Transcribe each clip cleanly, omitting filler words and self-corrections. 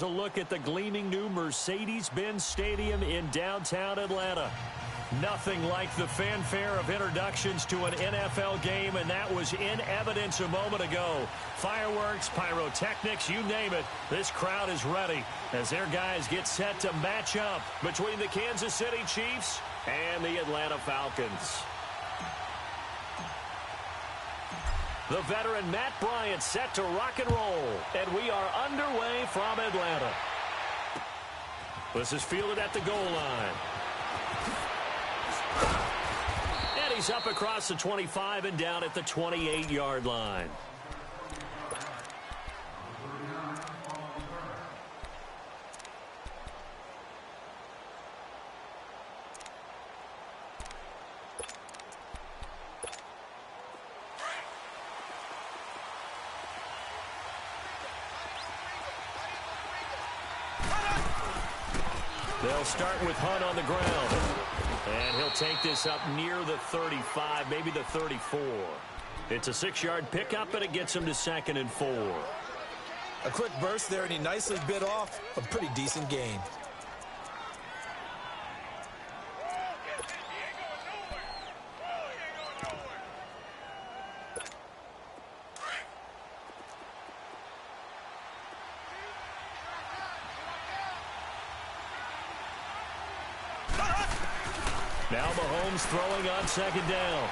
a look at the gleaming new Mercedes-Benz Stadium in downtown Atlanta. Nothing like the fanfare of introductions to an NFL game, and that was in evidence a moment ago. Fireworks, pyrotechnics, you name it. This crowd is ready as their guys get set to match up between the Kansas City Chiefs and the Atlanta Falcons. The veteran Matt Bryant set to rock and roll, and we are underway from Atlanta. This is fielded at the goal line. And he's up across the 25 and down at the 28-yard line. They'll start with Hunt on the ground. And he'll take this up near the 35, maybe the 34. It's a 6-yard pickup, and it gets him to 2nd and 4. A quick burst there, and he nicely bit off a pretty decent gain. Now Mahomes throwing on 2nd down.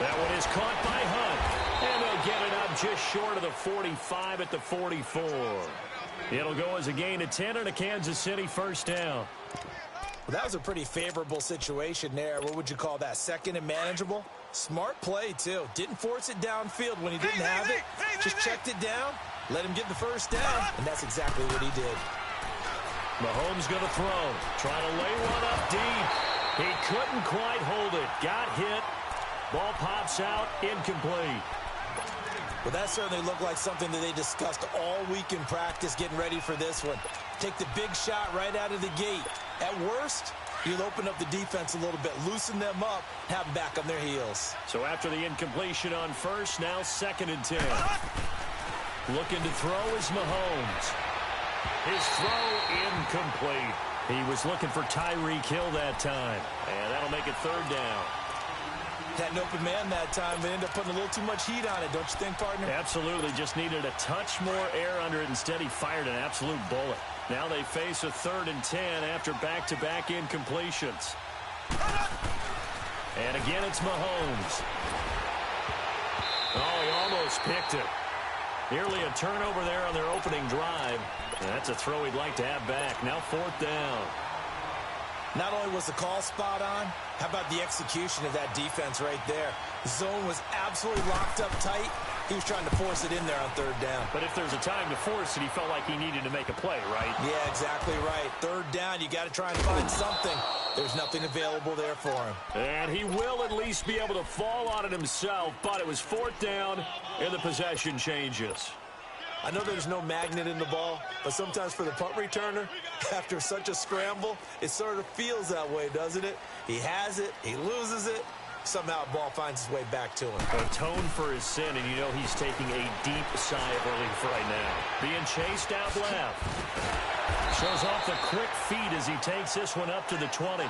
That one is caught by Hunt. And they'll get it up just short of the 45 at the 44. It'll go as a gain of 10 and a Kansas City 1st down. Well, that was a pretty favorable situation there. What would you call that? 2nd and manageable? Smart play, too. Didn't force it downfield when he didn't have it. Just checked it down, let him get the 1st down, and that's exactly what he did. Mahomes going to throw. Trying to lay one up deep. He couldn't quite hold it. Got hit. Ball pops out. Incomplete. Well, that certainly looked like something that they discussed all week in practice getting ready for this one. Take the big shot right out of the gate. At worst, you'll open up the defense a little bit, loosen them up, have them back on their heels. So after the incompletion on 1st, now 2nd and 10. Looking to throw is Mahomes. His throw incomplete. He was looking for Tyreek Hill that time. And that'll make it 3rd down. Had an open man that time, but ended up putting a little too much heat on it, don't you think, partner? Absolutely. Just needed a touch more air under it. Instead, he fired an absolute bullet. Now they face a 3rd and 10 after back-to-back incompletions. And again, it's Mahomes. Oh, he almost picked it. Nearly a turnover there on their opening drive. And that's a throw he'd like to have back. Now 4th down. Not only was the call spot on, how about the execution of that defense right there? The zone was absolutely locked up tight. He was trying to force it in there on 3rd down. But if there's a time to force it, he felt like he needed to make a play, right? Yeah, exactly right. 3rd down, you got to try and find something. There's nothing available there for him. And he will at least be able to fall on it himself, but it was 4th down, and the possession changes. I know there's no magnet in the ball, but sometimes for the punt returner, after such a scramble, it sort of feels that way, doesn't it? He has it, he loses it, somehow the ball finds its way back to him. Atone for his sin, and you know he's taking a deep sigh of relief right now. Being chased out left. Shows off the quick feet as he takes this one up to the 20.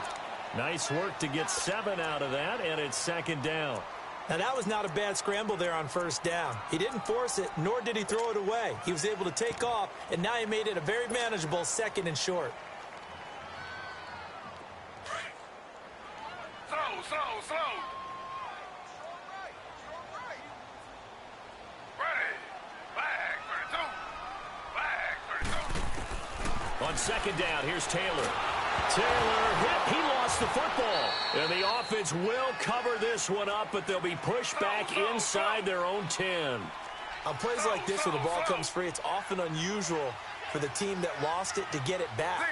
Nice work to get 7 out of that, and it's 2nd down. Now, that was not a bad scramble there on 1st down. He didn't force it, nor did he throw it away. He was able to take off, and now he made it a very manageable 2nd and short. Slow. Ready. Flag 32. On 2nd down, here's Taylor. Taylor hit. He lost the football. And the offense will cover this one up, but they'll be pushed back inside their own 10. On plays like this where the ball comes free, it's often unusual for the team that lost it to get it back.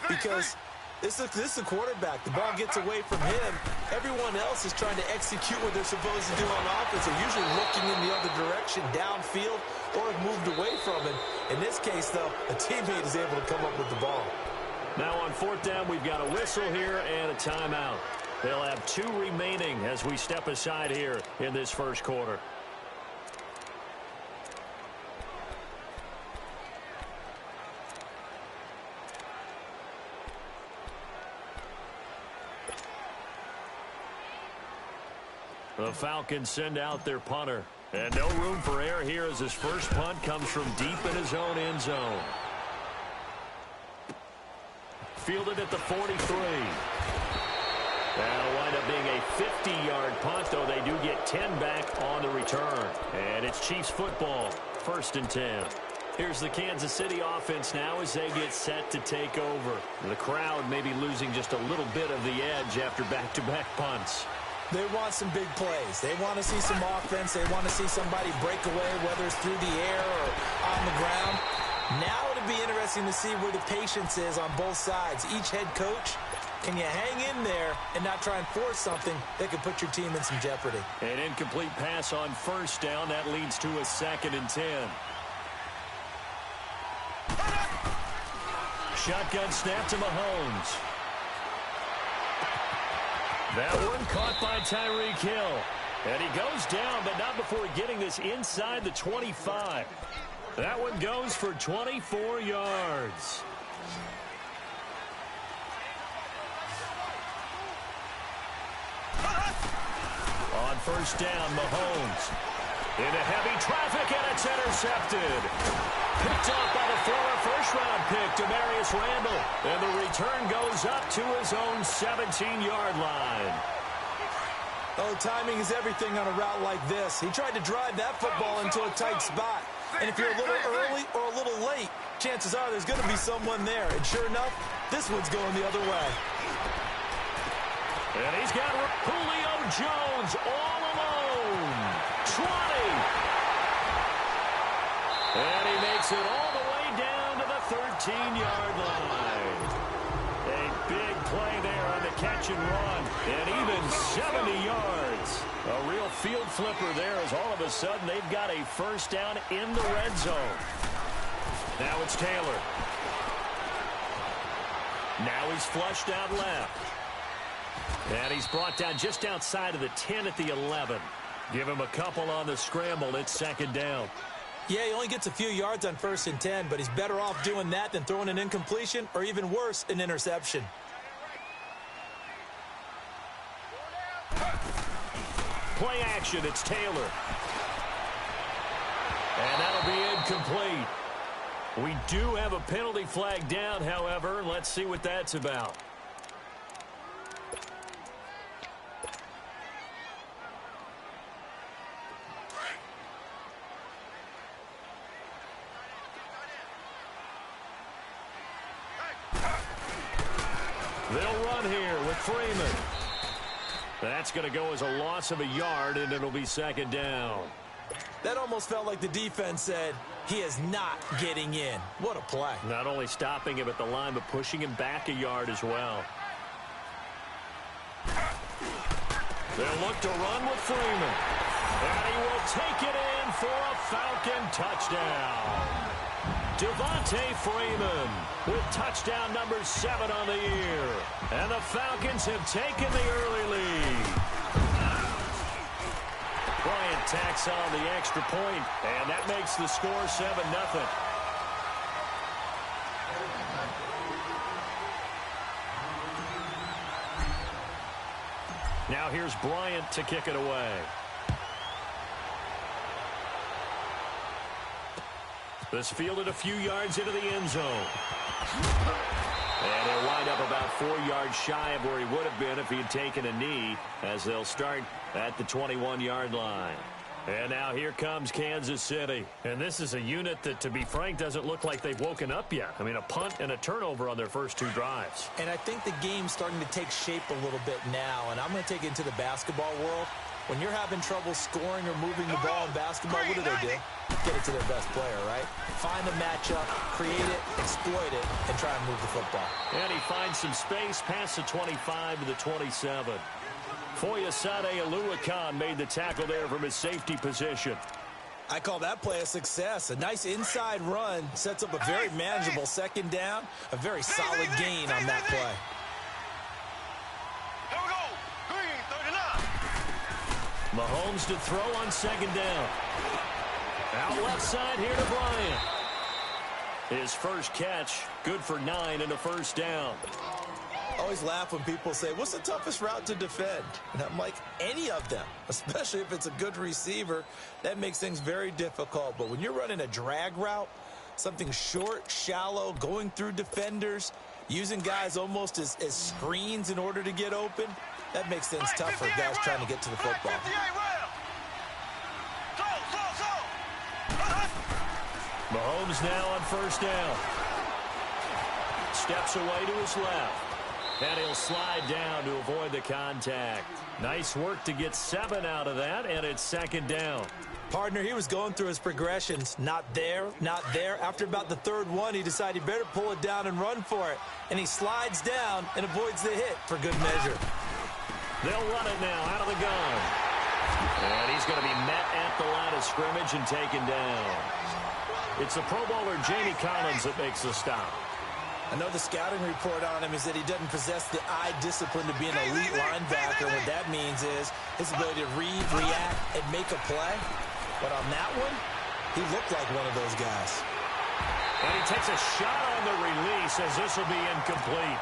Because this is the quarterback. The ball gets away from him. Everyone else is trying to execute what they're supposed to do on offense. They're usually looking in the other direction, downfield, or have moved away from him. In this case, though, a teammate is able to come up with the ball. Now on 4th down, we've got a whistle here and a timeout. They'll have 2 remaining as we step aside here in this 1st quarter. The Falcons send out their punter. And no room for error here as his first punt comes from deep in his own end zone. Fielded at the 43. That'll wind up being a 50-yard punt, though they do get 10 back on the return. And it's Chiefs football, 1st and 10. Here's the Kansas City offense now as they get set to take over. The crowd may be losing just a little bit of the edge after back-to-back punts. They want some big plays. They want to see some offense. They want to see somebody break away, whether it's through the air or on the ground. Now it'll be interesting to see where the patience is on both sides. Each head coach, can you hang in there and not try and force something that could put your team in some jeopardy? An incomplete pass on 1st down. That leads to a 2nd and 10. Shotgun snap to Mahomes. That one caught by Tyreek Hill. And he goes down, but not before getting this inside the 25. That one goes for 24 yards. On 1st down, Mahomes. Into heavy traffic, and it's intercepted. Picked off by the former first-round pick, Demarius Randall. And the return goes up to his own 17-yard line. Oh, timing is everything on a route like this. He tried to drive that football into a tight spot. And if you're a little early or a little late, chances are there's going to be someone there. And sure enough, this one's going the other way. And he's got Julio Jones all alone. 20. And he makes it all the way down to the 13-yard line. A big play there on the catch and run. And even 70 yards. A real field flipper there as all of a sudden they've got a 1st down in the red zone. Now it's Taylor. Now he's flushed out left. And he's brought down just outside of the 10 at the 11. Give him a couple on the scramble. It's 2nd down. Yeah, he only gets a few yards on 1st and 10, but he's better off doing that than throwing an incompletion or even worse, an interception. Play action, it's Taylor. And that'll be incomplete. We do have a penalty flag down, however. Let's see what that's about. They'll run here with Freeman. That's going to go as a loss of a yard, and it'll be 2nd down. That almost felt like the defense said, he is not getting in. What a play. Not only stopping him at the line, but pushing him back a yard as well. They'll look to run with Freeman. And he will take it in for a Falcon touchdown. Devontae Freeman with touchdown number 7 on the year. And the Falcons have taken the early lead. Bryant tacks on the extra point, and that makes the score 7-0. Now here's Bryant to kick it away. This fielded a few yards into the end zone. And he'll wind up about 4 yards shy of where he would have been if he had taken a knee, as they'll start at the 21-yard line. And now here comes Kansas City. And this is a unit that, to be frank, doesn't look like they've woken up yet. I mean, a punt and a turnover on their first 2 drives. And I think the game's starting to take shape a little bit now. And I'm going to take it into the basketball world. When you're having trouble scoring or moving the ball in basketball, what do? Get it to their best player, right? Find a matchup, create it, exploit it, and try and move the football. And he finds some space past the 25 to the 27. Foyesade Oluwakan made the tackle there from his safety position. I call that play a success. A nice inside run sets up a very manageable 2nd down, a very solid gain on that play. Mahomes to throw on 2nd down. Out left side here to Bryant. His first catch, good for 9 and a 1st down. always laugh when people say, what's the toughest route to defend? And I'm like, any of them, especially if it's a good receiver. That makes things very difficult. But when you're running a drag route, something short, shallow, going through defenders, using guys almost as screens in order to get open, that makes things tough for guys trying to get to the football. Mahomes now on first down. Steps away to his left. And he'll slide down to avoid the contact. Nice work to get 7 out of that, and it's second down. Partner, he was going through his progressions. Not there, not there. After about the third one, he decided he better pull it down and run for it. And he slides down and avoids the hit for good measure. They'll run it now out of the gun. And he's going to be met at the line of scrimmage and taken down. It's the Pro Bowler Jamie Collins that makes the stop. I know the scouting report on him is that he doesn't possess the eye discipline to be an elite linebacker. What that means is his ability to read, react, and make a play. But on that one, he looked like one of those guys. And he takes a shot on the release as this will be incomplete.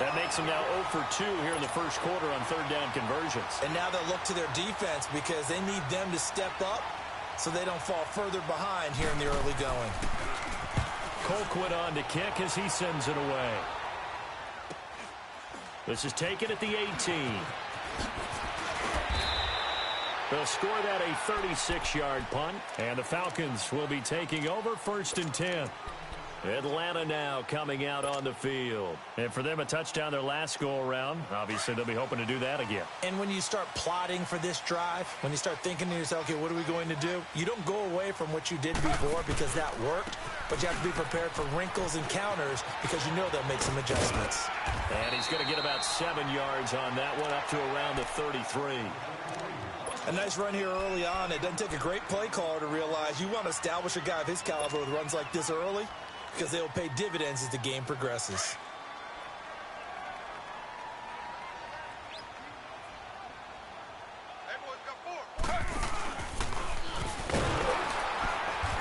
That makes him now 0 for 2 here in the first quarter on third down conversions. And now they'll look to their defense because they need them to step up so they don't fall further behind here in the early going. Colquitt on to kick as he sends it away. This is taken at the 18. They'll score that a 36-yard punt, and the Falcons will be taking over first and 10. Atlanta now coming out on the field. And for them, a touchdown their last go-around. Obviously, they'll be hoping to do that again. And when you start plotting for this drive, when you start thinking to yourself, okay, what are we going to do? You don't go away from what you did before because that worked, but you have to be prepared for wrinkles and counters because you know they'll make some adjustments. And he's going to get about 7 yards on that one, up to around the 33. A nice run here early on. It doesn't take a great play caller to realize you want to establish a guy of his caliber with runs like this early, because they will pay dividends as the game progresses.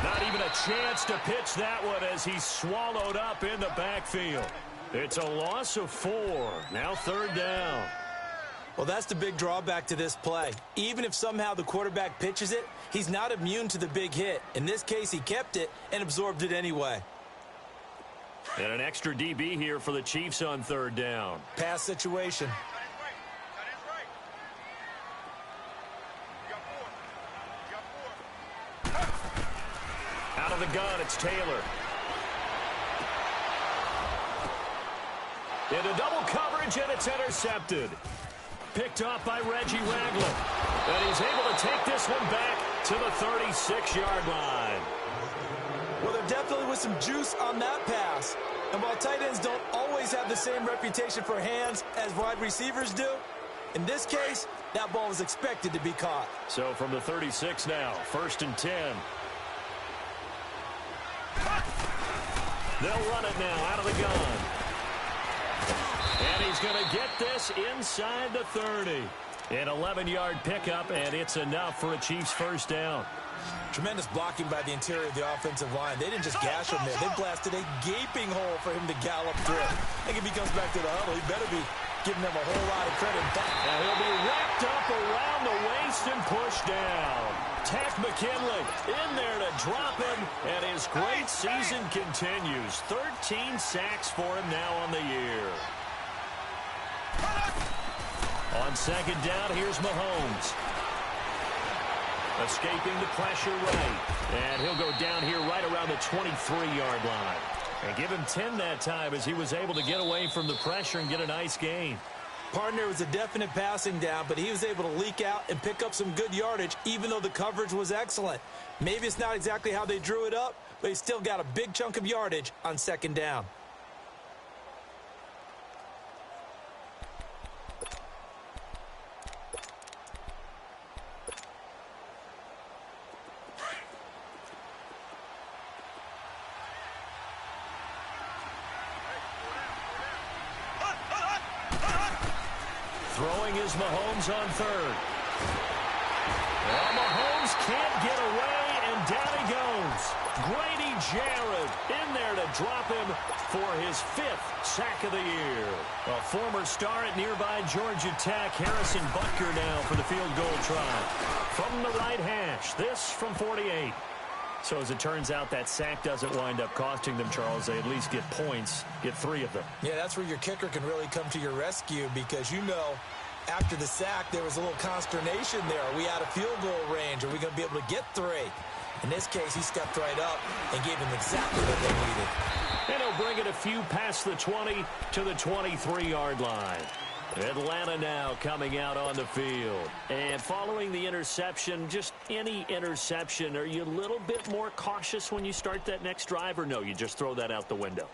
Not even a chance to pitch that one as he's swallowed up in the backfield. It's a loss of 4. Now third down. Well, that's the big drawback to this play. Even if somehow the quarterback pitches it, he's not immune to the big hit. In this case, he kept it and absorbed it anyway. And an extra DB here for the Chiefs on third down. Pass situation. Out of the gun, it's Taylor. Into double coverage, and it's intercepted. Picked off by Reggie Ragland. And he's able to take this one back to the 36-yard line. Well, there definitely was some juice on that pass. And while tight ends don't always have the same reputation for hands as wide receivers do, in this case, that ball was expected to be caught. So from the 36 now, first and 10. They'll run it now out of the gun. And he's going to get this inside the 30. An 11-yard pickup, and it's enough for a Chiefs first down. Tremendous blocking by the interior of the offensive line. They didn't just gash him there. They blasted a gaping hole for him to gallop through. I think if he comes back to the huddle, he better be giving them a whole lot of credit. Now he'll be wrapped up around the waist and pushed down. Takk McKinley in there to drop him, and his great season continues. 13 sacks for him now on the year. On second down, here's Mahomes. Escaping the pressure right. And he'll go down here right around the 23-yard line. And give him 10 that time as he was able to get away from the pressure and get a nice gain. Partner was a definite passing down, but he was able to leak out and pick up some good yardage, even though the coverage was excellent. Maybe it's not exactly how they drew it up, but he still got a big chunk of yardage on second down. Throwing is Mahomes on third. Well, Mahomes can't get away, and down he Mahomes. Grady Jarrett in there to drop him for his 5th sack of the year. A former star at nearby Georgia Tech, Harrison Butker now for the field goal try. From the right hash, this from 48. So as it turns out, that sack doesn't wind up costing them, Charles. They at least get points, get 3 of them. Yeah, that's where your kicker can really come to your rescue because, you know, after the sack, there was a little consternation there. Are we out of field goal range? Are we going to be able to get 3? In this case, he stepped right up and gave them exactly what they needed. And he'll bring it a few past the 20 to the 23-yard line. Atlanta now coming out on the field. And following the interception, just any interception, are you a little bit more cautious when you start that next drive, or no, you just throw that out the window?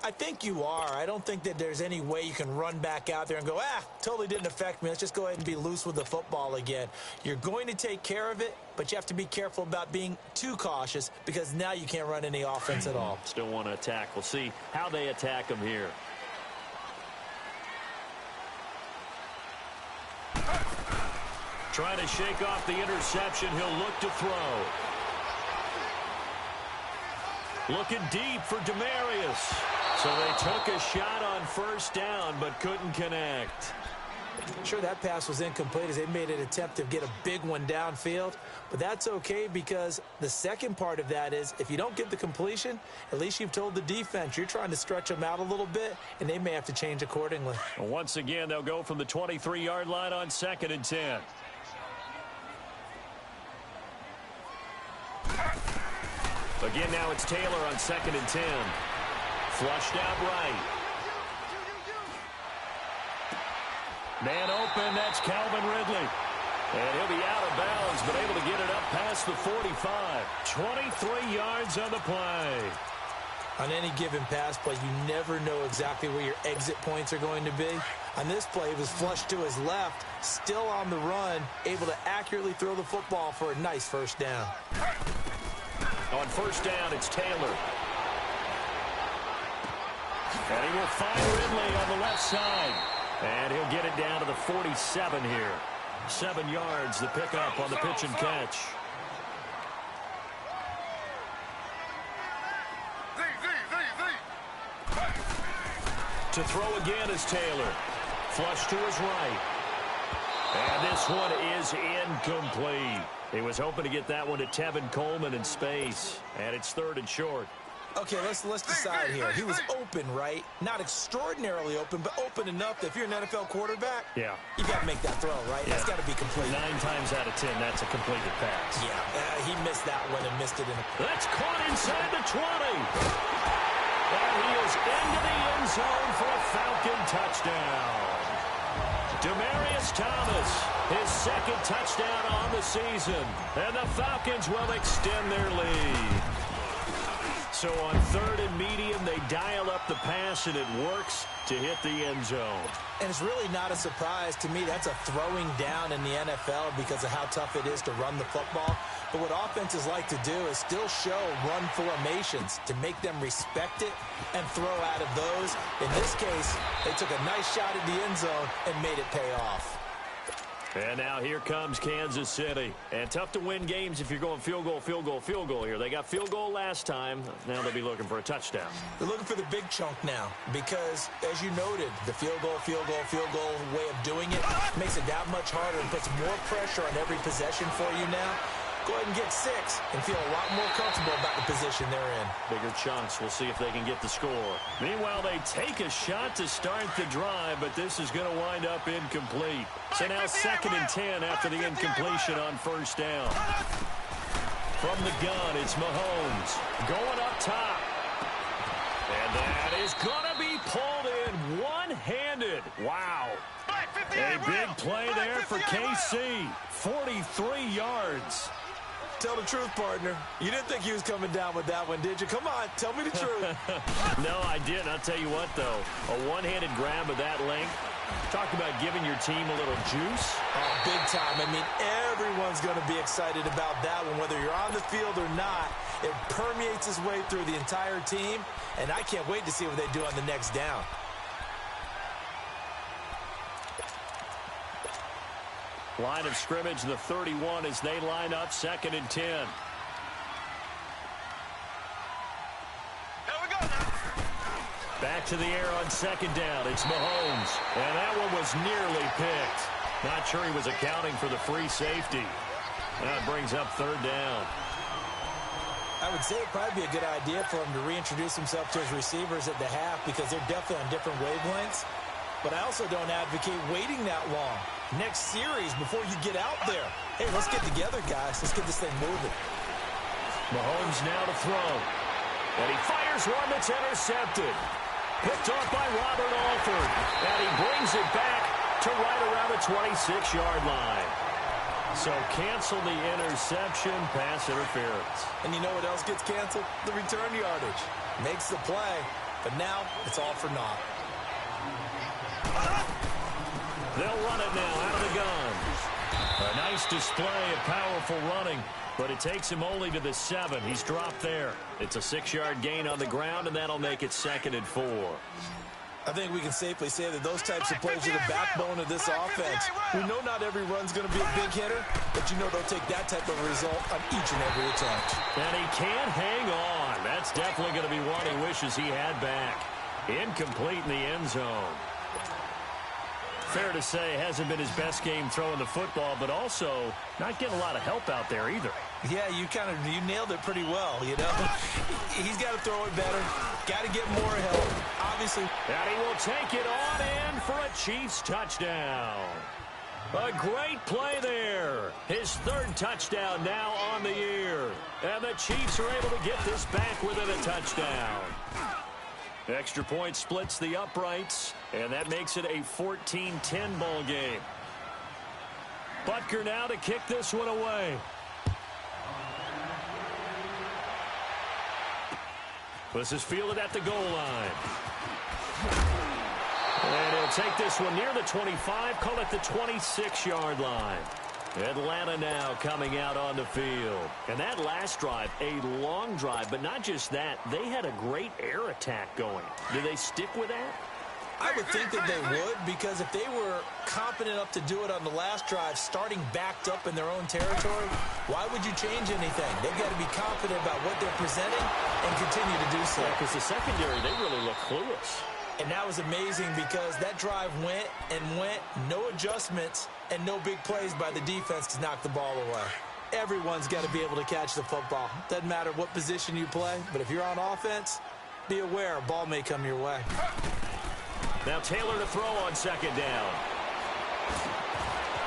I think you are. I don't think that there's any way you can run back out there and go, totally didn't affect me. Let's just go ahead and be loose with the football again. You're going to take care of it, but you have to be careful about being too cautious because now you can't run any offense at all. Still want to attack. We'll see how they attack them here. Trying to shake off the interception. He'll look to throw. Looking deep for Demarius. So they took a shot on first down, but couldn't connect. Sure, that pass was incomplete as they made an attempt to get a big one downfield. But that's okay because the second part of that is if you don't get the completion, at least you've told the defense you're trying to stretch them out a little bit, and they may have to change accordingly. Well, once again, they'll go from the 23-yard line on 2nd and 10. Again, now it's Taylor on 2nd and 10. Flushed out right. Man open, that's Calvin Ridley. And he'll be out of bounds, but able to get it up past the 45. 23 yards on the play. On any given pass play, you never know exactly where your exit points are going to be. On this play, it was flushed to his left, still on the run, able to accurately throw the football for a nice first down. On first down, it's Taylor. And he will find Ridley on the left side. And he'll get it down to the 47 here. 7 yards, the pickup on the pitch and catch. To throw again is Taylor. Flush to his right. And this one is incomplete. He was hoping to get that one to Tevin Coleman in space. And it's 3rd and short. Okay, let's decide here. He was open, right? Not extraordinarily open, but open enough that if you're an NFL quarterback, you got to make that throw, right? Yeah. That's got to be complete. 9 times out of 10, that's a completed pass. Yeah, he missed that one and missed it in. That's caught inside the 20. And he is into the end zone for a Falcon touchdown. Demarius Thomas, his 2nd touchdown on the season. And the Falcons will extend their lead. So on 3rd and medium, they dial up the pass, and it works to hit the end zone. And it's really not a surprise to me. That's a throwing down in the NFL because of how tough it is to run the football. But what offenses like to do is still show run formations to make them respect it and throw out of those. In this case, they took a nice shot at the end zone and made it pay off. And now here comes Kansas City. And tough to win games if you're going field goal, field goal, field goal here. They got field goal last time. Now they'll be looking for a touchdown. They're looking for the big chunk now because, as you noted, the field goal way of doing it makes it that much harder and puts more pressure on every possession for you now. Go ahead and get 6 and feel a lot more comfortable about the position they're in. Bigger chunks. We'll see if they can get the score. Meanwhile, they take a shot to start the drive, but this is going to wind up incomplete. So now 2nd and 10 after the incompletion on first down. From the gun, it's Mahomes going up top. And that is going to be pulled in one-handed. Wow. A big play there for KC. 43 yards. Tell the truth, partner. You didn't think he was coming down with that one, did you? Come on, tell me the truth. No, I didn't. I'll tell you what, though. A one-handed grab of that length. Talk about giving your team a little juice. Oh, big time. I mean, everyone's going to be excited about that one, whether you're on the field or not. It permeates its way through the entire team, and I can't wait to see what they do on the next down. Line of scrimmage, the 31 as they line up 2nd and 10. Back to the air on second down. It's Mahomes. And that one was nearly picked. Not sure he was accounting for the free safety. That brings up third down. I would say it'd probably be a good idea for him to reintroduce himself to his receivers at the half because they're definitely on different wavelengths. But I also don't advocate waiting that long. Next series before you get out there. Hey, let's get together, guys. Let's get this thing moving. Mahomes now to throw. And he fires one that's intercepted. Picked off by Robert Alford. And he brings it back to right around the 26-yard line. So cancel the interception, pass interference. And you know what else gets canceled? The return yardage. Makes the play, but now it's all for naught. They'll run it now out of the gun. A nice display of powerful running, but it takes him only to the 7. He's dropped there. It's a 6-yard gain on the ground, and that'll make it 2nd and 4. I think we can safely say that those types of plays are the backbone of this offense. We know not every run's going to be a big hitter, but you know they'll take that type of result on each and every attempt. And he can't hang on. That's definitely going to be one he wishes he had back. Incomplete in the end zone. Fair to say, hasn't been his best game throwing the football, but also not getting a lot of help out there either. Yeah, you nailed it pretty well, you know. He's got to throw it better. Got to get more help, obviously. And he will take it on in for a Chiefs touchdown. A great play there. His 3rd touchdown now on the year. And the Chiefs are able to get this back within a touchdown. Extra point splits the uprights, and that makes it a 14-10 ball game. Butker now to kick this one away. This is fielded at the goal line. And he'll take this one near the 25, call it the 26-yard line. Atlanta now coming out on the field. And that last drive, a long drive, but not just that. They had a great air attack going. Do they stick with that? I would think that they would, because if they were competent enough to do it on the last drive, starting backed up in their own territory, why would you change anything? They've got to be confident about what they're presenting and continue to do so. Because the secondary, they really look clueless. And that was amazing because that drive went and went, no adjustments, and no big plays by the defense to knock the ball away. Everyone's got to be able to catch the football. Doesn't matter what position you play, but if you're on offense, be aware a ball may come your way. Now Taylor to throw on second down.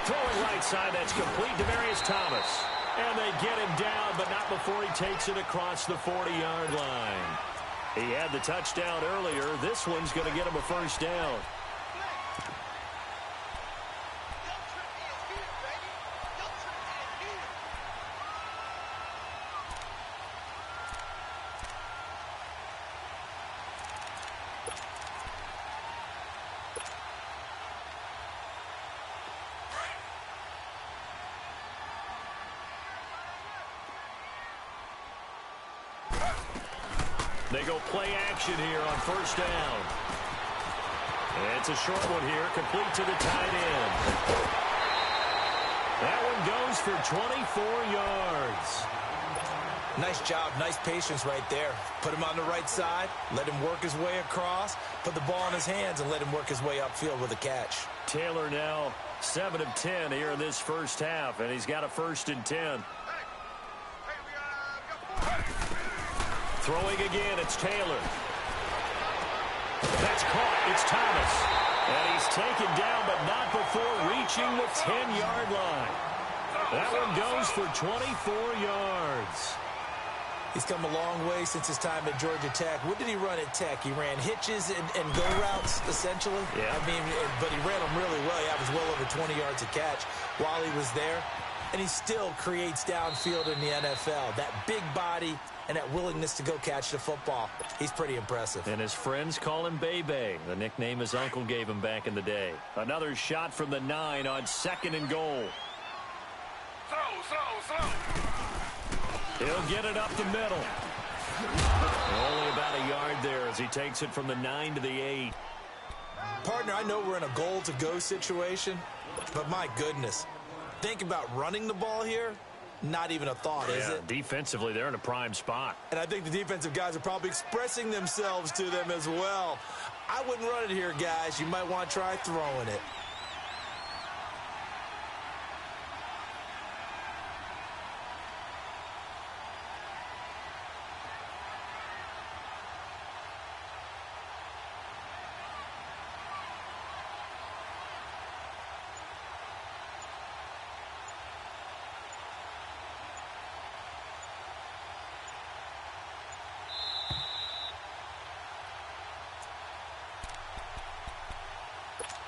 Throwing right side, that's complete to Demaryius Thomas. And they get him down, but not before he takes it across the 40-yard line. He had the touchdown earlier. This one's going to get him a first down. They go play action here on first down. And it's a short one here, complete to the tight end. That one goes for 24 yards. Nice job, nice patience right there. Put him on the right side, let him work his way across, put the ball in his hands, and let him work his way upfield with a catch. Taylor now 7 of 10 here in this first half, and he's got a 1st and 10. Throwing again, it's Taylor. That's caught, it's Thomas. And he's taken down, but not before reaching the 10-yard line. That one goes for 24 yards. He's come a long way since his time at Georgia Tech. What did he run at Tech? He ran hitches and go routes, essentially. Yeah. I mean, but he ran them really well. He averaged well over 20 yards a catch while he was there. And he still creates downfield in the NFL. That big body and that willingness to go catch the football. He's pretty impressive. And his friends call him Bebe, the nickname his uncle gave him back in the day. Another shot from the 9 on 2nd and goal. He'll get it up the middle. Only about a yard there as he takes it from the 9 to the 8. Partner, I know we're in a goal-to-go situation, but my goodness. Think about running the ball here. Not even a thought, is it? Defensively, they're in a prime spot. And I think the defensive guys are probably expressing themselves to them as well. I wouldn't run it here, guys. You might want to try throwing it.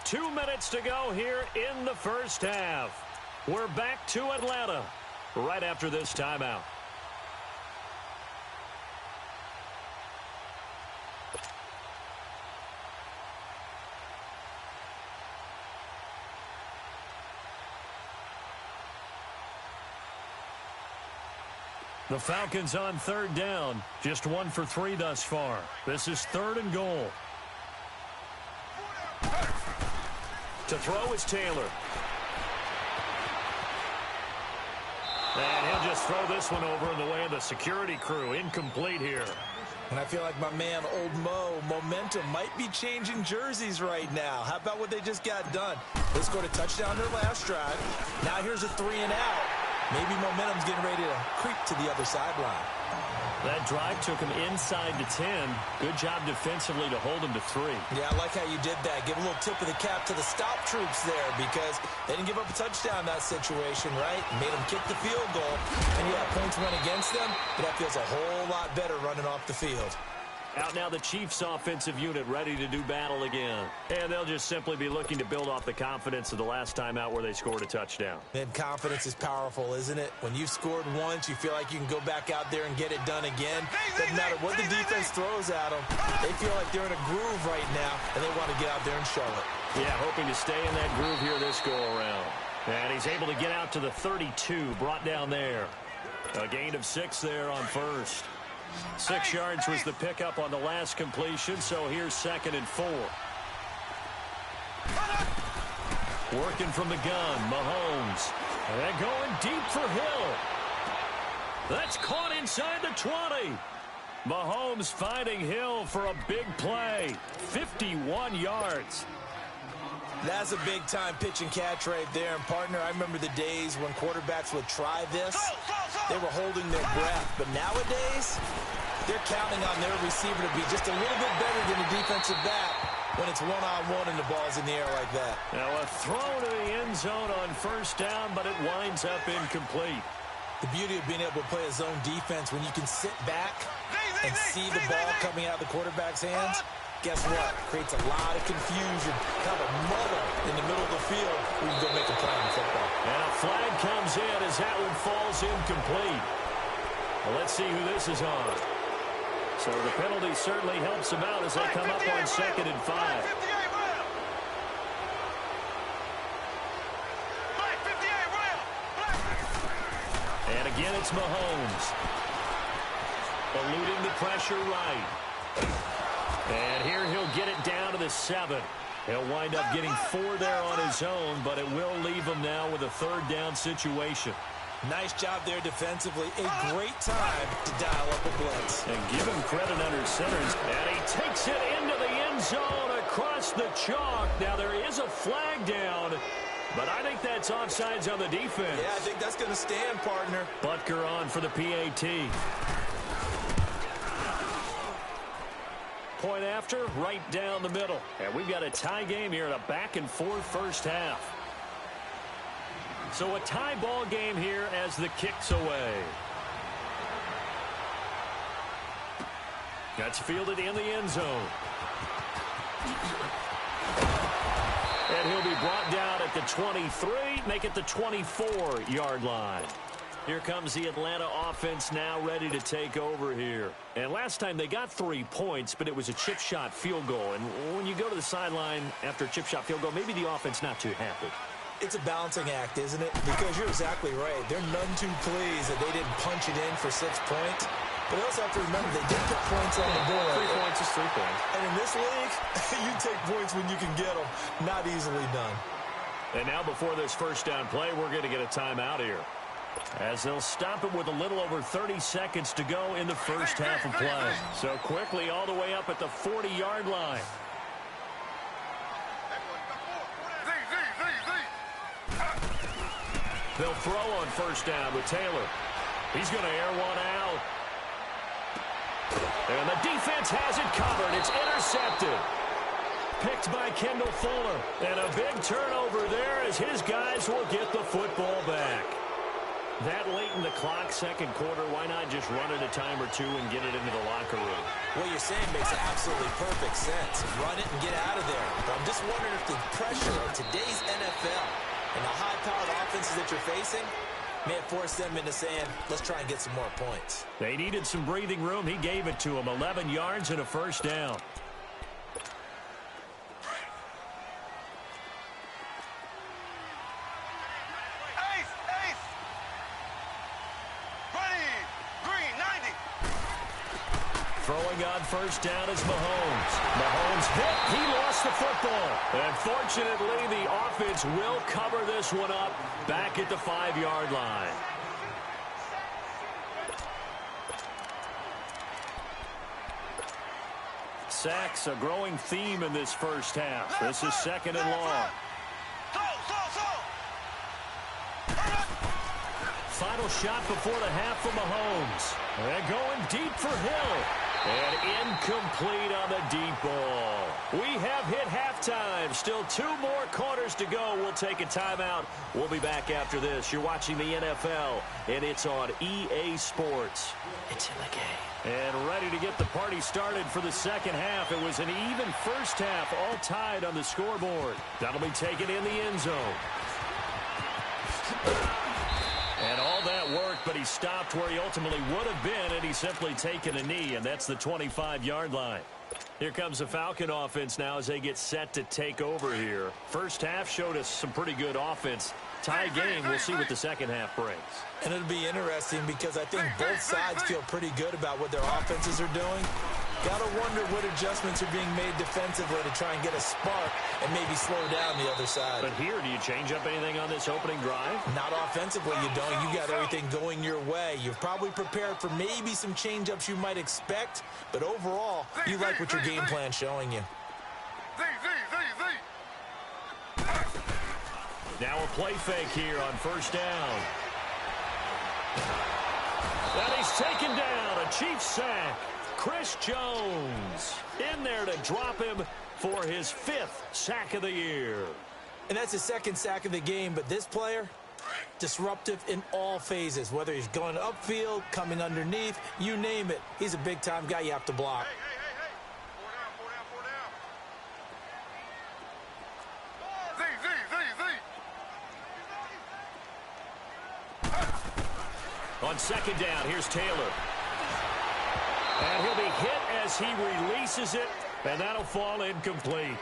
Two minutes to go here in the first half. We're back to Atlanta right after this timeout. The Falcons on third down. Just 1 for 3 thus far. This is 3rd and goal. To throw is Taylor. And he'll just throw this one over in the way of the security crew. Incomplete here. And I feel like my man, Old Mo, momentum might be changing jerseys right now. How about what they just got done? They scored a touchdown their last drive. Now here's a 3 and out. Maybe momentum's getting ready to creep to the other sideline. That drive took him inside to 10. Good job defensively to hold him to 3. Yeah, I like how you did that. Give a little tip of the cap to the stop troops there because they didn't give up a touchdown in that situation, right? Made them kick the field goal. And yeah, points went against them, but that feels a whole lot better running off the field. Out now the Chiefs offensive unit ready to do battle again. And they'll just simply be looking to build off the confidence of the last time out where they scored a touchdown. And confidence is powerful, isn't it? When you've scored once, you feel like you can go back out there and get it done again. Doesn't matter what the defense throws at them. They feel like they're in a groove right now, and they want to get out there and show it. Yeah, hoping to stay in that groove here this go-around. And he's able to get out to the 32, brought down there. A gain of 6 there on first. 6 yards was the pickup on the last completion, so here's 2nd and 4. Working from the gun, Mahomes. And going deep for Hill. That's caught inside the 20. Mahomes finding Hill for a big play. 51 yards. That's a big-time pitch and catch right there. And, partner, I remember the days when quarterbacks would try this. They were holding their breath. But nowadays, they're counting on their receiver to be just a little bit better than the defensive back when it's one-on-one and the ball's in the air like that. Now a throw to the end zone on first down, but it winds up incomplete. The beauty of being able to play a zone defense when you can sit back and see the ball coming out of the quarterback's hands, guess what? Creates a lot of confusion, kind of a muddle in the middle of the field where you can go make a play on football. And a flag comes in as that one falls incomplete. Well, let's see who this is on. So the penalty certainly helps them out as they come up on 2nd and 5. And again, it's Mahomes. Eluding the pressure right. And here he'll get it down to the 7. He'll wind up getting 4 there on his own, but it will leave him now with a 3rd down situation. Nice job there defensively. A great time to dial up a blitz. And give him credit under centers. And he takes it into the end zone across the chalk. Now there is a flag down, but I think that's offsides on the defense. Yeah, I think that's going to stand, partner. Butker on for the PAT. Point after, right down the middle. And we've got a tie game here in a back-and-forth first half. So a tie ball game here as the kick's away. That's fielded in the end zone. And he'll be brought down at the 23, make it the 24-yard line. Here comes the Atlanta offense now ready to take over here. And last time they got 3 points, but it was a chip shot field goal. And when you go to the sideline after a chip shot field goal, maybe the offense not too happy. It's a balancing act, isn't it? Because you're exactly right. They're none too pleased that they didn't punch it in for 6 points. But they also have to remember they did put points on the board. 3 points is 3 points. And in this league, you take points when you can get them. Not easily done. And now before this first down play, we're going to get a timeout here. As they'll stop it with a little over 30 seconds to go in the first half of play. So quickly all the way up at the 40-yard line. They'll throw on first down with Taylor. He's going to air one out. And the defense has it covered. It's intercepted. Picked by Kendall Fuller. And a big turnover there as his guys will get the football back. That late in the clock, second quarter, why not just run it a time or two and get it into the locker room? What you're saying makes absolutely perfect sense. Run it and get out of there. But I'm just wondering if the pressure of today's NFL and the high-powered offenses that you're facing may have forced them into saying, let's try and get some more points. They needed some breathing room. He gave it to them. 11 yards and a first down. Throwing on first down is Mahomes. Mahomes hit. He lost the football. Unfortunately, the offense will cover this one up back at the 5-yard line. Sacks, a growing theme in this first half. This is second and long. Final shot before the half for Mahomes. And going deep for Hill. And incomplete on the deep ball. We have hit halftime. Still 2 more quarters to go. We'll take a timeout. We'll be back after this. You're watching the NFL, and it's on EA Sports. It's in the game. And ready to get the party started for the second half. It was an even first half, all tied on the scoreboard. That'll be taken in the end zone. And all that worked, but he stopped where he ultimately would have been, and he's simply taken a knee, and that's the 25-yard line. Here comes the Falcon offense now as they get set to take over here. First half showed us some pretty good offense. Tie game, we'll see what the second half brings. And it'll be interesting because I think both sides feel pretty good about what their offenses are doing. Gotta wonder what adjustments are being made defensively to try and get a spark and maybe slow down the other side. But here, do you change up anything on this opening drive? Not offensively, you don't. You got everything going your way. You've probably prepared for maybe some change-ups you might expect, but overall, you like what your game plan's showing you. Now a play fake here on first down. And he's taken down. A Chiefs sack. Chris Jones in there to drop him for his 5th sack of the year. And that's his 2nd sack of the game, but this player, disruptive in all phases, whether he's going upfield, coming underneath, you name it. He's a big-time guy you have to block. On second down, here's Taylor. And he'll be hit as he releases it, and that'll fall incomplete.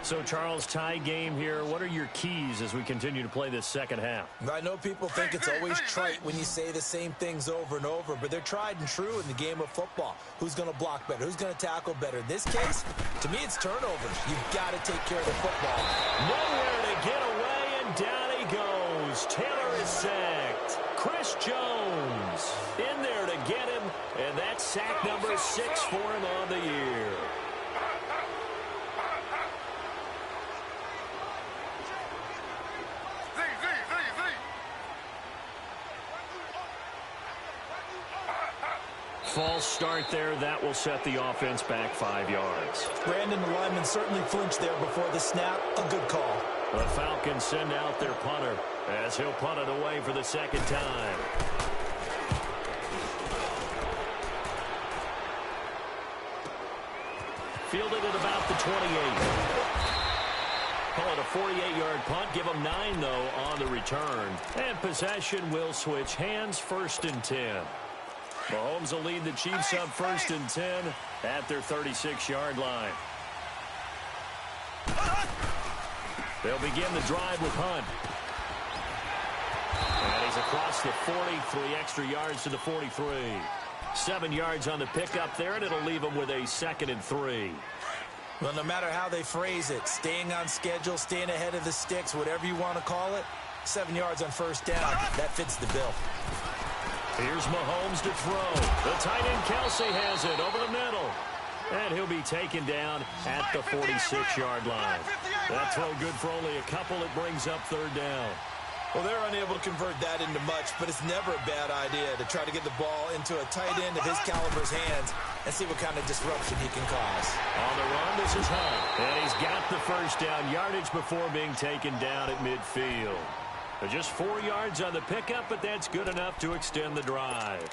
So, Charles, tie game here. What are your keys as we continue to play this second half? I know people think it's always trite when you say the same things over and over, but they're tried and true in the game of football. Who's going to block better? Who's going to tackle better? In this case, to me, it's turnovers. You've got to take care of the football. Nowhere to get away, and down he goes. Taylor is sacked. Chris Jones in there to get him, and that's sack number 6 for him on the year. False start there. That will set the offense back 5 yards. Brandon, the lineman certainly flinched there before the snap. A good call. The Falcons send out their punter as he'll punt it away for the second time. Fielded at about the 28. Call it a 48-yard punt. Give them 9, though, on the return. And possession will switch hands, 1st and 10. Mahomes will lead the Chiefs up 1st and 10 at their 36-yard line. They'll begin the drive with Hunt. And he's across the 40, 3 extra yards to the 43. 7 yards on the pickup there, and it'll leave him with a 2nd and 3. Well, no matter how they phrase it, staying on schedule, staying ahead of the sticks, whatever you want to call it, 7 yards on first down. That fits the bill. Here's Mahomes to throw. The tight end Kelsey has it over the middle. And he'll be taken down at the 46-yard line. That throw good for only a couple. It brings up third down. Well, they're unable to convert that into much, but it's never a bad idea to try to get the ball into a tight end of his caliber's hands and see what kind of disruption he can cause. On the run, this is Hunt. And he's got the first down yardage before being taken down at midfield. Just 4 yards on the pickup, but that's good enough to extend the drive.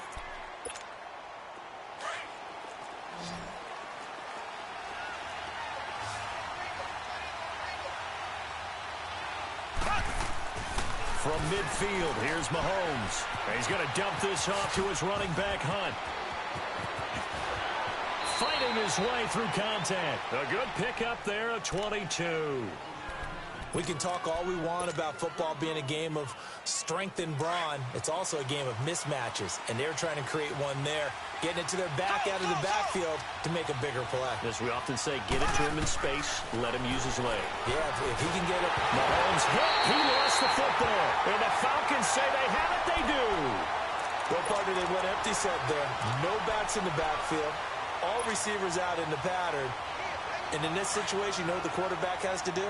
From midfield, here's Mahomes. He's going to dump this off to his running back, Hunt. Fighting his way through contact. A good pickup there, a 22. We can talk all we want about football being a game of strength and brawn. It's also a game of mismatches, and they're trying to create one there, getting it to their back out of the backfield to make a bigger play. As we often say, get it to him in space, let him use his leg. Yeah, if he can get it. Mahomes hit, he lost the football. And the Falcons say they have it, they do. Well, partner, they went empty set there. No backs in the backfield. All receivers out in the pattern. And in this situation, you know what the quarterback has to do?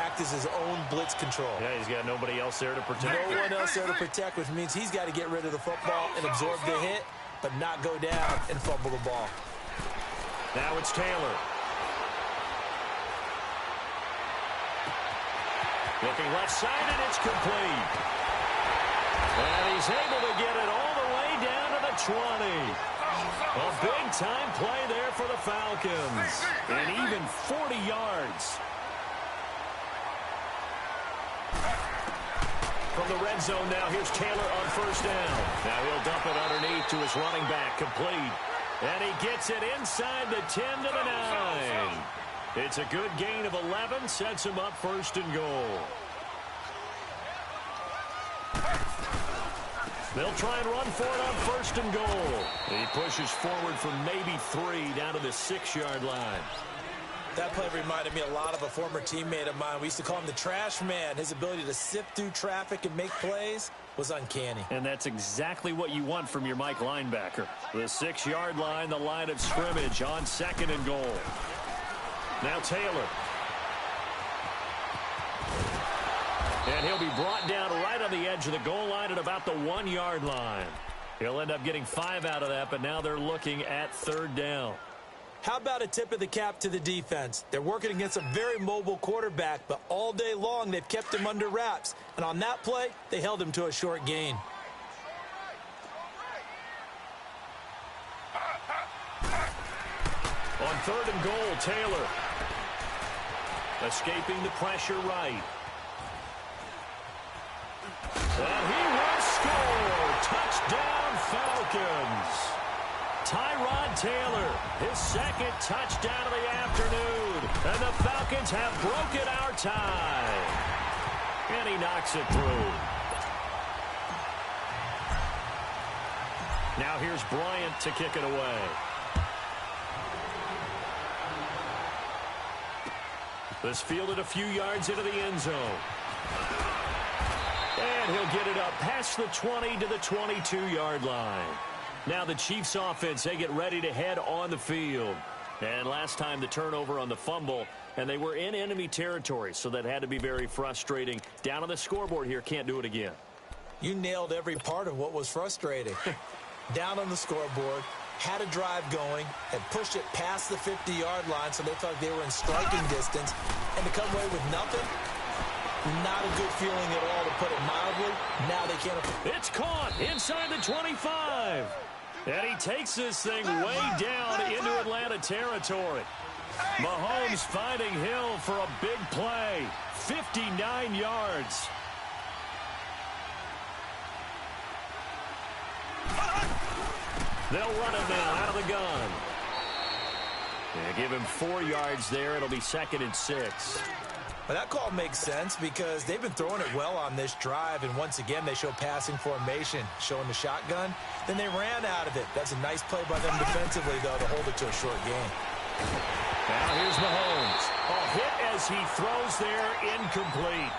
Act as his own blitz control. Yeah, he's got nobody else there to protect. No one else there to protect, which means he's got to get rid of the football and absorb the hit, but not go down and fumble the ball. Now it's Taylor. Looking left side, and it's complete. And he's able to get it all the way down to the 20. A big-time play there for the Falcons. And even 40 yards. From the red zone now, here's Taylor on first down. Now he'll dump it underneath to his running back, complete. And he gets it inside the 10 to the 9. It's a good gain of 11, sets him up first and goal. They'll try and run for it on first and goal. He pushes forward from maybe 3 down to the 6-yard line. That play reminded me a lot of a former teammate of mine. We used to call him the trash man. His ability to sift through traffic and make plays was uncanny. And that's exactly what you want from your Mike linebacker. The 6-yard line, the line of scrimmage on second and goal. Now Taylor. And he'll be brought down right on the edge of the goal line at about the 1-yard line. He'll end up getting 5 out of that, but now they're looking at third down. How about a tip of the cap to the defense? They're working against a very mobile quarterback, but all day long they've kept him under wraps. And on that play, they held him to a short gain. On third and goal, Taylor. Escaping the pressure right. And he will score. Touchdown, Falcons. Tyrod Taylor, his second touchdown of the afternoon. And the Falcons have broken our tie. And he knocks it through. Now here's Bryant to kick it away. This fielded a few yards into the end zone. And he'll get it up past the 20 to the 22-yard line. Now the Chiefs offense, they get ready to head on the field. And last time the turnover on the fumble, and they were in enemy territory, so that had to be very frustrating. Down on the scoreboard here, can't do it again. You nailed every part of what was frustrating. Down on the scoreboard, had a drive going, had pushed it past the 50-yard line, so they thought they were in striking distance, and to come away with nothing, not a good feeling at all, to put it mildly. Now they can't. It's caught inside the 25. And he takes this thing way down into Atlanta territory. Mahomes finding Hill for a big play. 59 yards. They'll run it now out of the gun. Yeah, give him 4 yards there. It'll be 2nd and 6. Well, that call makes sense because they've been throwing it well on this drive, and once again they show passing formation, showing the shotgun. Then they ran out of it. That's a nice play by them defensively, though, to hold it to a short gain. Now here's Mahomes. A hit as he throws there, incomplete.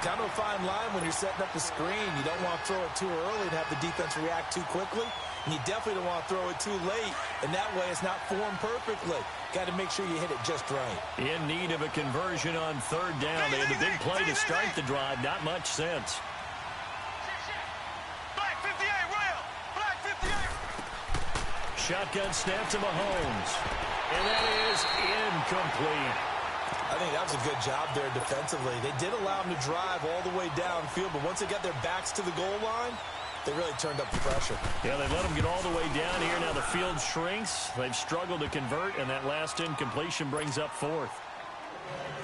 Kind of a fine line when you're setting up the screen. You don't want to throw it too early and have the defense react too quickly. And you definitely don't want to throw it too late, and that way it's not formed perfectly. Got to make sure you hit it just right. In need of a conversion on third down. They had the big play to start the drive. Not much sense. Black 58, Rail. Black 58. Shotgun snap to Mahomes. And that is incomplete. I think that was a good job there defensively. They did allow them to drive all the way downfield, but once they got their backs to the goal line, they really turned up the pressure. Yeah, they let them get all the way down here. Now the field shrinks. They've struggled to convert, and that last incompletion brings up fourth.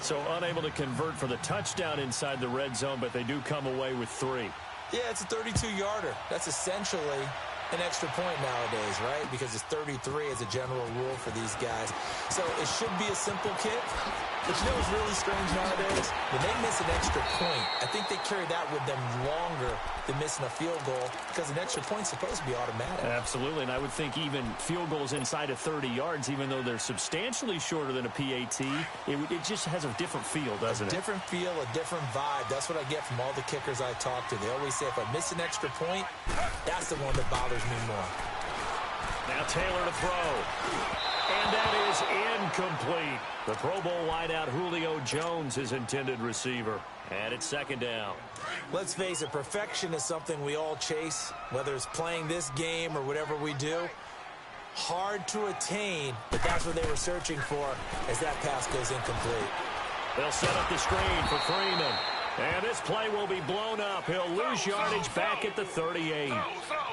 So unable to convert for the touchdown inside the red zone, but they do come away with 3. Yeah, it's a 32-yarder. That's essentially an extra point nowadays, right? Because it's 33 as a general rule for these guys. So it should be a simple kick. But you know what's really strange nowadays? When they miss an extra point, I think they carry that with them longer than missing a field goal because an extra point's supposed to be automatic. Absolutely, and I would think even field goals inside of 30 yards, even though they're substantially shorter than a PAT, it just has a different feel, doesn't it? A different feel, a different vibe. That's what I get from all the kickers I talk to. They always say if I miss an extra point, that's the one that bothers me more. Now Taylor to throw. And that is incomplete. The Pro Bowl wideout Julio Jones, his intended receiver. And it's second down. Let's face it, perfection is something we all chase, whether it's playing this game or whatever we do. Hard to attain, but that's what they were searching for as that pass goes incomplete. They'll set up the screen for Freeman. And this play will be blown up. He'll lose yardage back at the 38.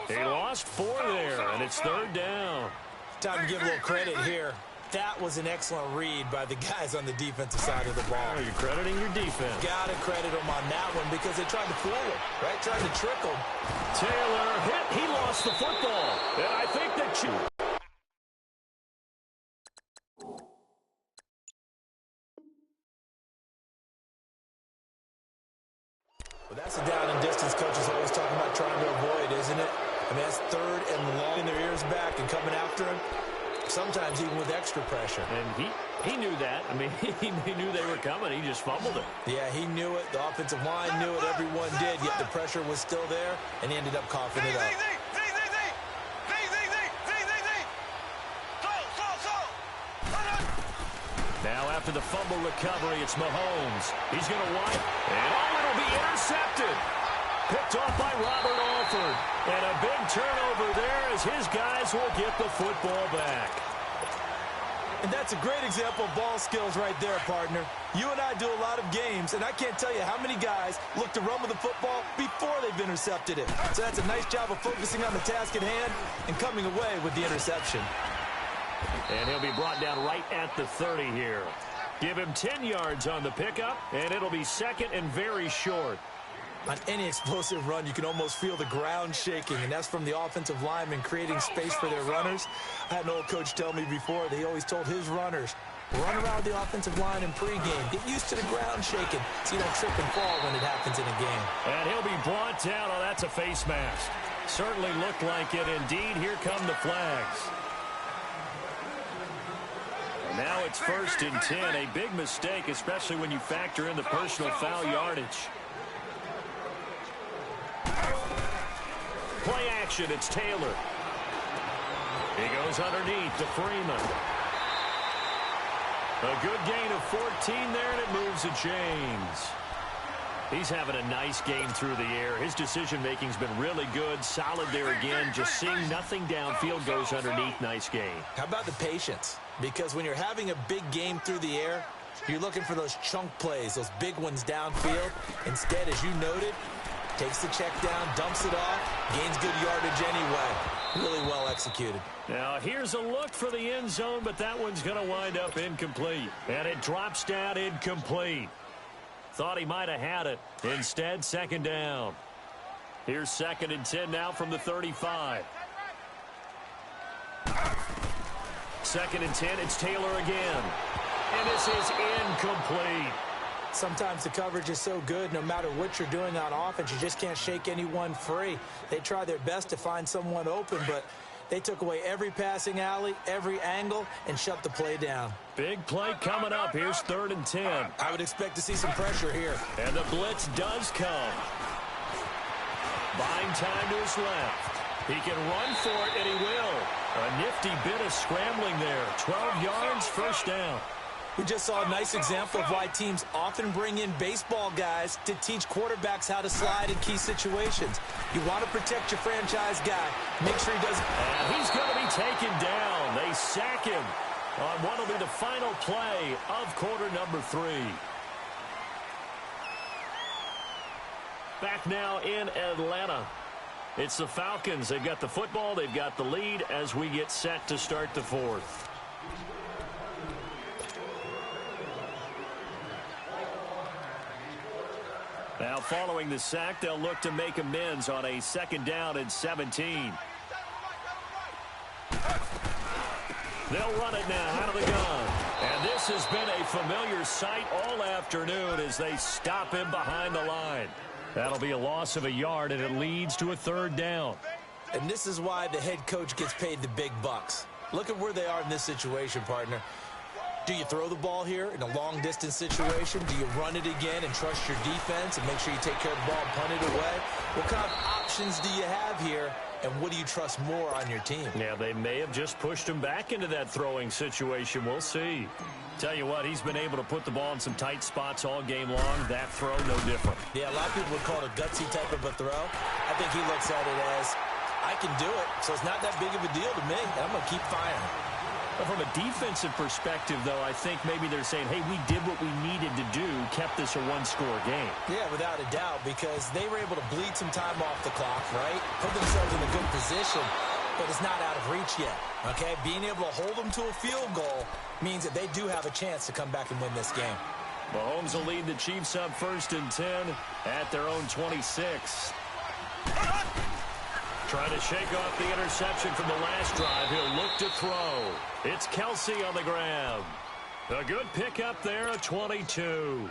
He lost 4 there, and it's third down. Time to give a little credit here. That was an excellent read by the guys on the defensive side of the ball. Oh, you're crediting your defense. Got to credit them on that one because they tried to fool him, right? Tried to trick him. Taylor hit. He lost the football. And I think that you... Well, that's a down and distance coach is always talking about trying to avoid, isn't it? I mean, that's third and long in their ears back and coming after him, sometimes even with extra pressure. And he knew that. I mean, he knew they were coming. He just fumbled it. Yeah, he knew it. The offensive line knew it. Everyone did, yet the pressure was still there, and he ended up coughing it up. Now after the fumble recovery, it's Mahomes. He's going to wipe, and it'll be intercepted. Picked off by Robert Alford. And a big turnover there as his guys will get the football back. And that's a great example of ball skills right there, partner. You and I do a lot of games, and I can't tell you how many guys look to run with the football before they've intercepted it. So that's a nice job of focusing on the task at hand and coming away with the interception. And he'll be brought down right at the 30 here. Give him 10 yards on the pickup, and it'll be second and very short. On any explosive run, you can almost feel the ground shaking, and that's from the offensive linemen creating space for their runners. I had an old coach tell me before that he always told his runners, run around the offensive line in pregame. Get used to the ground shaking so you don't trip and fall when it happens in a game. And he'll be brought down. Oh, that's a face mask. Certainly looked like it. Indeed, here come the flags. And now it's 1st and 10. A big mistake, especially when you factor in the personal foul yardage. Play action, it's Taylor. He goes underneath to Freeman. A good gain of 14 there, and it moves the chains. He's having a nice game through the air. His decision-making's been really good. Solid there again. Just seeing nothing downfield, goes underneath. Nice game. How about the patience? Because when you're having a big game through the air, you're looking for those chunk plays, those big ones downfield. Instead, as you noted, takes the check down, dumps it off, gains good yardage anyway. Really well executed. Now, here's a look for the end zone, but that one's going to wind up incomplete. And it drops down incomplete. Thought he might have had it. Instead, second down. Here's 2nd and 10 now from the 35. 2nd and 10, it's Taylor again. And this is incomplete. Sometimes the coverage is so good, no matter what you're doing on offense, you just can't shake anyone free. They try their best to find someone open, but They took away every passing alley, every angle, and shut the play down. Big play coming up. Here's 3rd and 10. I would expect to see some pressure here. And the blitz does come. Buying time to his left. He can run for it, and he will. A nifty bit of scrambling there. 12 yards, first down. We just saw a nice example of why teams often bring in baseball guys to teach quarterbacks how to slide in key situations. You want to protect your franchise guy. Make sure he doesn't. And he's going to be taken down. They sack him on what will be the final play of quarter number 3. Back now in Atlanta. It's the Falcons. They've got the football. They've got the lead as we get set to start the 4th. Now, following the sack, they'll look to make amends on a 2nd down and 17. They'll run it now out of the gun. And this has been a familiar sight all afternoon as they stop him behind the line. That'll be a loss of a yard, and it leads to a 3rd down. And this is why the head coach gets paid the big bucks. Look at where they are in this situation, partner. Do you throw the ball here in a long-distance situation? Do you run it again and trust your defense and make sure you take care of the ball and punt it away? What kind of options do you have here, and what do you trust more on your team? Yeah, they may have just pushed him back into that throwing situation. We'll see. Tell you what, he's been able to put the ball in some tight spots all game long. That throw, no different. Yeah, a lot of people would call it a gutsy type of a throw. I think he looks at it as, I can do it, so it's not that big of a deal to me, and I'm going to keep firing. But from a defensive perspective, though, I think maybe they're saying, hey, we did what we needed to do, kept this a one-score game. Yeah, without a doubt, because they were able to bleed some time off the clock, right? Put themselves in a good position, but it's not out of reach yet, okay? Being able to hold them to a field goal means that they do have a chance to come back and win this game. Mahomes will lead the Chiefs up 1st and 10 at their own 26. Trying to shake off the interception from the last drive. He'll look to throw. It's Kelsey on the grab. A good pickup there, a 22.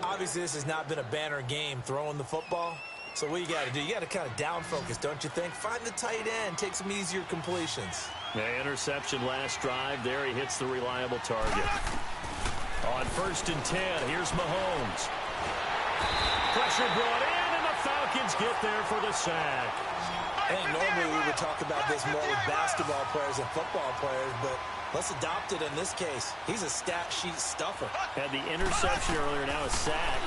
Obviously, this has not been a banner game throwing the football. So what you got to do, you got to kind of down focus, don't you think? Find the tight end, take some easier completions. The interception last drive. There he hits the reliable target. On 1st and 10, here's Mahomes. Pressure brought in, and the Falcons get there for the sack. I think normally we would talk about this more with basketball players and football players, but let's adopt it in this case. He's a stat sheet stuffer. Had the interception earlier, now a sack.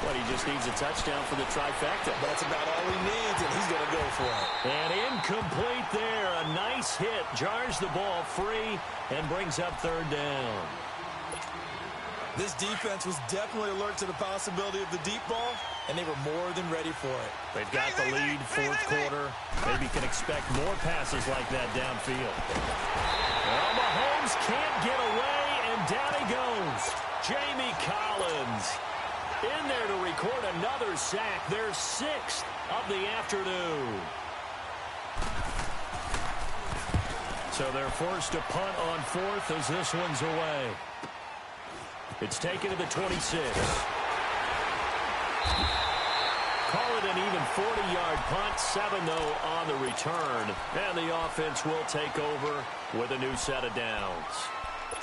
But he just needs a touchdown for the trifecta. That's about all he needs, and he's going to go for it. And incomplete there. A nice hit. Jars the ball free and brings up 3rd down. This defense was definitely alert to the possibility of the deep ball, and they were more than ready for it. They've got the lead, 4th quarter. Maybe can expect more passes like that downfield. Well, Mahomes can't get away, and down he goes. Jamie Collins in there to record another sack. Their 6th of the afternoon. So they're forced to punt on 4th as this one's away. It's taken to the 26. Call it an even 40-yard punt, 7-0 on the return. And the offense will take over with a new set of downs.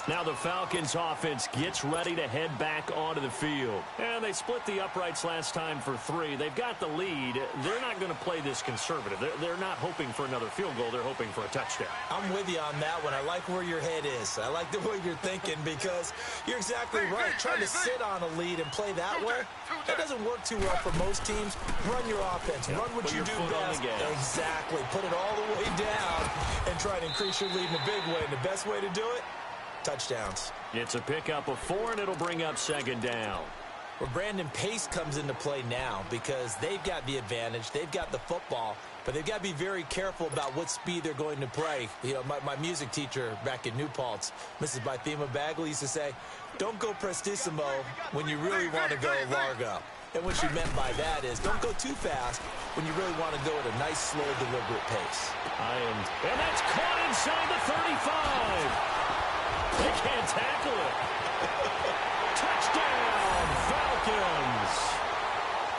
Now the Falcons offense gets ready to head back onto the field. And they split the uprights last time for 3. They've got the lead. They're not going to play this conservative. They're not hoping for another field goal. They're hoping for a touchdown. I'm with you on that one. I like where your head is. I like the way you're thinking because you're exactly right. Trying to sit on a lead and play that way, that doesn't work too well for most teams. Run your offense. Run what you do best. Exactly. Put it all the way down and try to increase your lead in a big way. And the best way to do it, touchdowns. It's a pickup of 4, and it'll bring up 2nd down. Well, Brandon, pace comes into play now because they've got the advantage. They've got the football, but they've got to be very careful about what speed they're going to play. You know, my music teacher back in New Paltz, Mrs. Bythema Bagley, used to say, don't go prestissimo when you really want to go largo. And what she meant by that is don't go too fast when you really want to go at a nice, slow, deliberate pace. And that's caught inside the 35. They can't tackle it. Touchdown, Falcons.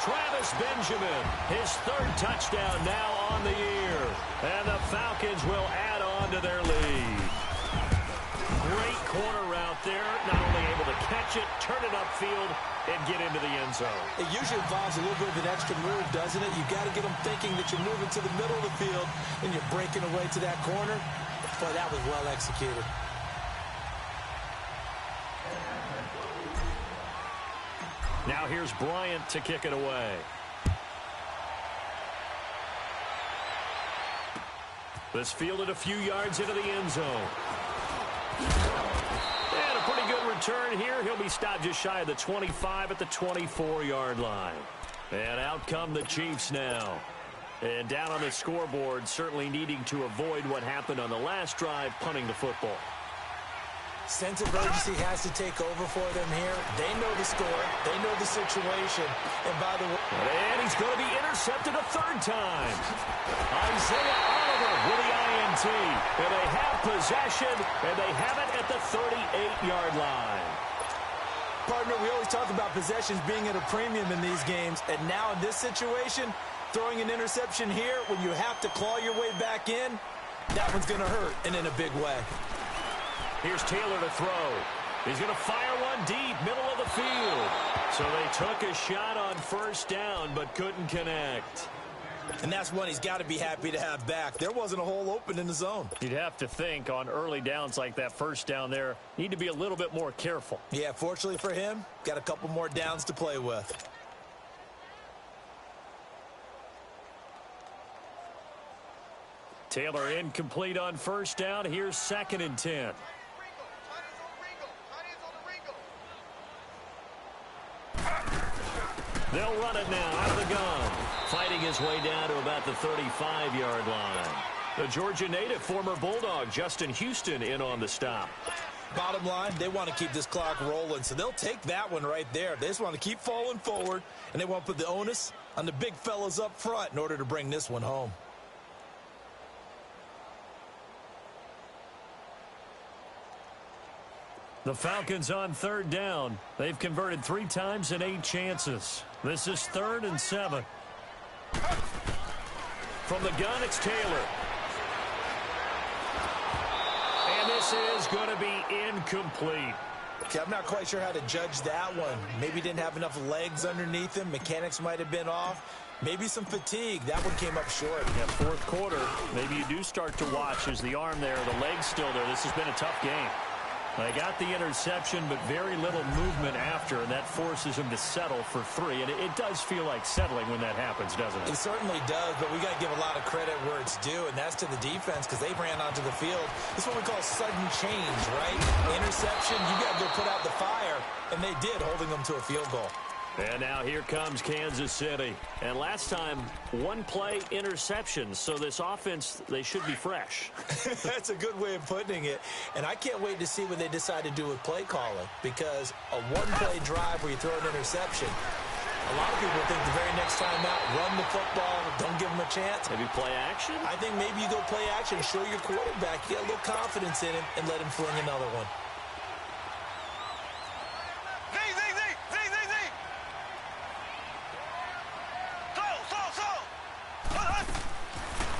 Travis Benjamin, his 3rd touchdown now on the year. And the Falcons will add on to their lead. Great corner route there. Not only able to catch it, turn it upfield, and get into the end zone. It usually involves a little bit of an extra move, doesn't it? You've got to get them thinking that you're moving to the middle of the field and you're breaking away to that corner. Boy, that was well executed. Now here's Bryant to kick it away. This fielded a few yards into the end zone. And a pretty good return here. He'll be stopped just shy of the 25 at the 24-yard line. And out come the Chiefs now. And down on the scoreboard, certainly needing to avoid what happened on the last drive, punting the football. Sense of urgency has to take over for them here. They know the score. They know the situation. And by the way... And he's going to be intercepted a third time. Isaiah Oliver with the INT. And they have possession, and they have it at the 38-yard line. Partner, we always talk about possessions being at a premium in these games. And now in this situation, throwing an interception here when you have to claw your way back in, that one's going to hurt, and in a big way. Here's Taylor to throw. He's going to fire one deep, middle of the field. So they took a shot on first down, but couldn't connect. And that's one he's got to be happy to have back. There wasn't a hole open in the zone. You'd have to think on early downs like that first down there, need to be a little bit more careful. Yeah, fortunately for him, got a couple more downs to play with. Taylor incomplete on first down. Here's 2nd and 10. They'll run it now out of the gun. Fighting his way down to about the 35-yard line. The Georgia native, former Bulldog, Justin Houston, in on the stop. Bottom line, they want to keep this clock rolling, so they'll take that one right there. They just want to keep falling forward, and they want to put the onus on the big fellas up front in order to bring this one home. The Falcons on third down. They've converted 3 times and 8 chances. This is 3rd and 7. From the gun, it's Taylor. And this is going to be incomplete. Okay, I'm not quite sure how to judge that one. Maybe didn't have enough legs underneath him. Mechanics might have been off. Maybe some fatigue. That one came up short. Yeah, 4th quarter, maybe you do start to watch as the arm there, the leg's still there. This has been a tough game. They got the interception, but very little movement after, and that forces him to settle for 3. And it does feel like settling when that happens, doesn't it? It certainly does, but we got to give a lot of credit where it's due, and that's to the defense because they ran onto the field. This is what we call sudden change, right? Interception, you got to go put out the fire, and they did, holding them to a field goal. And now here comes Kansas City. And last time, 1-play interception. So this offense, they should be fresh. That's a good way of putting it. And I can't wait to see what they decide to do with play calling. Because a 1-play drive where you throw an interception, a lot of people think the very next time out, run the football, don't give them a chance. Maybe play action? I think maybe you go play action, show your quarterback, you get a little confidence in him, and let him fling another one.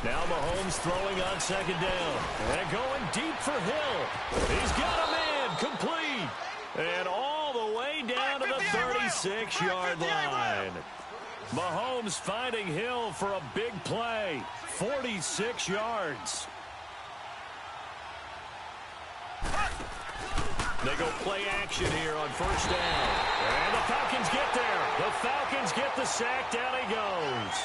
Now Mahomes throwing on 2nd down. And going deep for Hill. He's got a man complete. And all the way down to the 36-yard line. Mahomes finding Hill for a big play. 46 yards. They go play action here on first down. And the Falcons get there. The Falcons get the sack. Down he goes.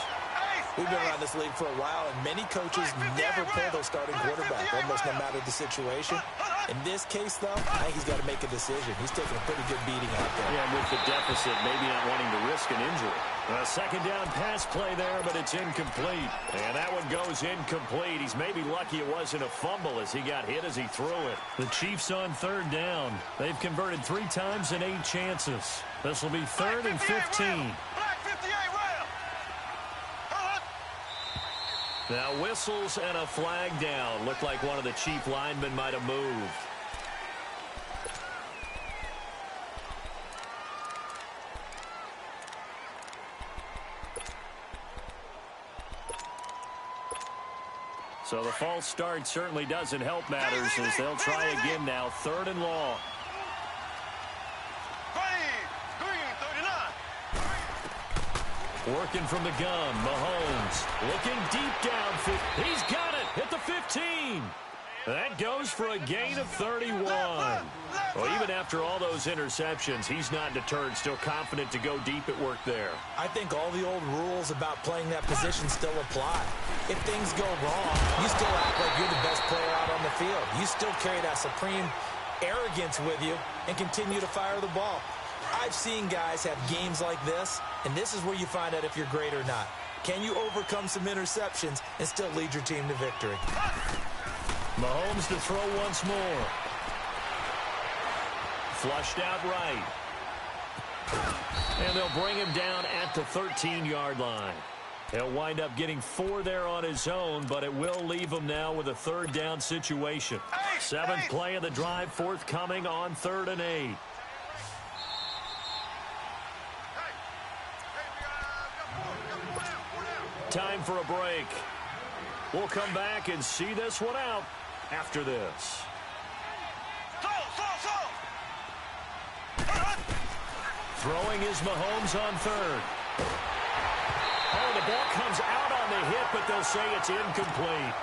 We've been around this league for a while, and many coaches never pull their starting quarterback, almost no matter the situation. In this case, though, I think he's got to make a decision. He's taking a pretty good beating out there. Yeah, with the deficit, maybe not wanting to risk an injury. A 2nd down pass play there, but it's incomplete. And that one goes incomplete. He's maybe lucky it wasn't a fumble as he got hit as he threw it. The Chiefs on 3rd down. They've converted 3 times and 8 chances. This will be 3rd and 15. Now whistles and a flag down. Looked like one of the Chief linemen might have moved. So the false start certainly doesn't help matters as they'll try again now. 3rd and long. Working from the gun, Mahomes looking deep downfield. He's got it at the 15. That goes for a gain of 31. Well, even after all those interceptions, he's not deterred, still confident to go deep at work there. I think all the old rules about playing that position still apply. If things go wrong, you still act like you're the best player out on the field. You still carry that supreme arrogance with you and continue to fire the ball. I've seen guys have games like this, and this is where you find out if you're great or not. Can you overcome some interceptions and still lead your team to victory? Mahomes to throw once more. Flushed out right. And they'll bring him down at the 13-yard line. He'll wind up getting 4 there on his own, but it will leave him now with a 3rd down situation. 7th play of the drive forthcoming on 3rd and 8. Time for a break. We'll come back and see this one out after this. Throwing is Mahomes on 3rd. Oh, the ball comes out on the hit, but they'll say it's incomplete.